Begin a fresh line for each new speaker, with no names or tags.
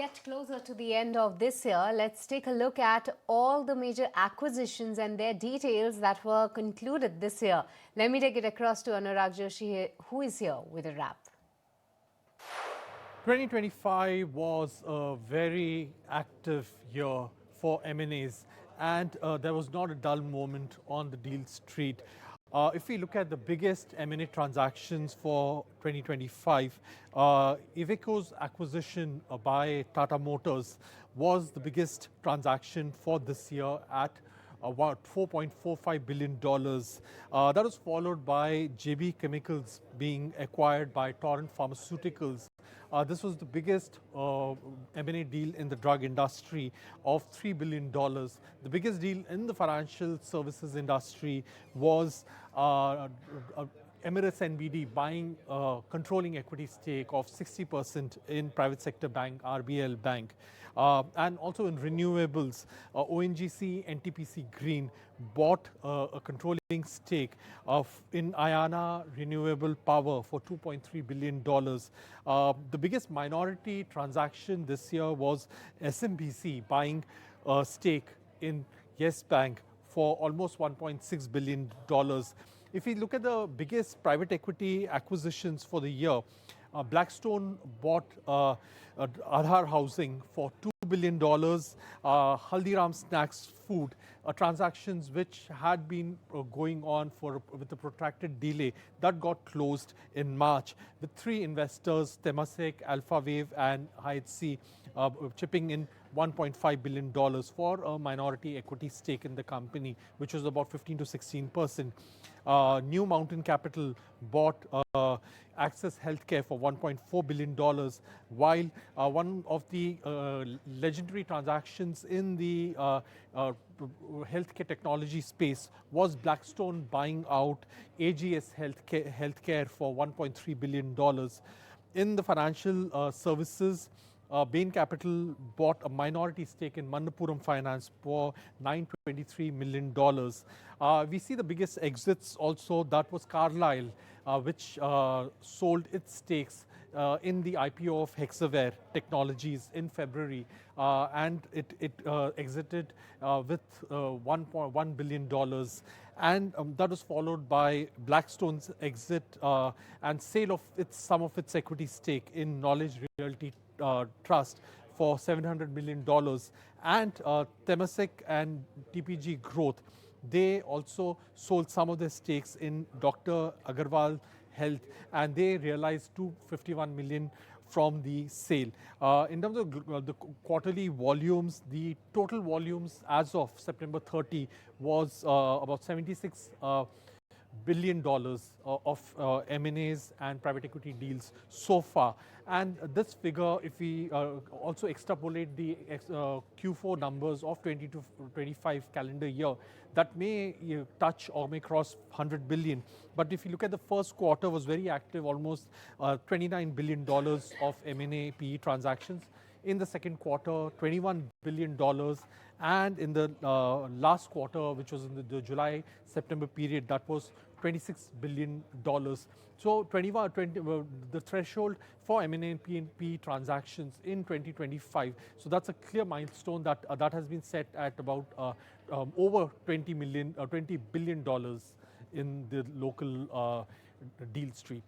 get closer to the end of this year, let's take a look at all the major acquisitions and their details that were concluded this year. Let me take it across to Anurag Joshi, who is here with a wrap.
2025 was a very active year for M&As, and there was not a dull moment on the deal street. If we look at the biggest M&A transactions for 2025, Iveco's acquisition by Tata Motors was the biggest transaction for this year at about $4.45 billion. That was followed by JB Chemicals being acquired by Torrent Pharmaceuticals. This was the biggest M&A deal in the drug industry of $3 billion. The biggest deal in the financial services industry was Emirates NBD buying a controlling equity stake of 60% in private sector bank RBL Bank. And also in renewables, ONGC NTPC Green bought a controlling stake in Ayana Renewable Power for $2.3 billion. The biggest minority transaction this year was SMBC buying a stake in Yes Bank for almost $1.6 billion. If we look at the biggest private equity acquisitions for the year, Blackstone bought Aadhar Housing for $2 billion, Haldiram Snacks Food, transactions which had been going on with a protracted delay that got closed in March with three investors, Temasek, Alpha Wave and IHC, chipping in $1.5 billion for a minority equity stake in the company, which was about 15 to 16%. New Mountain Capital bought Access Healthcare for $1.4 billion, while one of the legendary transactions in the healthcare technology space was Blackstone buying out AGS Healthcare for $1.3 billion. In the financial services, Bain Capital bought a minority stake in Manappuram Finance for $923 million. We see the biggest exits also, that was Carlyle, which sold its stakes in the IPO of Hexaware Technologies in February, and it exited with $1.1 billion. And that was followed by Blackstone's exit and sale of some of its equity stake in Knowledge Realty Trust for $700 million. And Temasek and TPG Growth, they also sold some of their stakes in Dr. Agarwal Health, and they realized $251 million from the sale. In terms of the quarterly volumes, the total volumes as of September 30 was about $76 billion of M&As and private equity deals so far. And this figure, if we also extrapolate the Q4 numbers of 20 to 25 calendar year, that may touch or may cross 100 billion. But if you look at the first quarter, was very active, almost $29 billion of M&A PE transactions. In the second quarter, $21 billion. And in the last quarter, which was in the July-September period, that was $26 billion. So the threshold for M&A and PE transactions in 2025. So that's a clear milestone that has been set at about over $20 billion in the local deal street.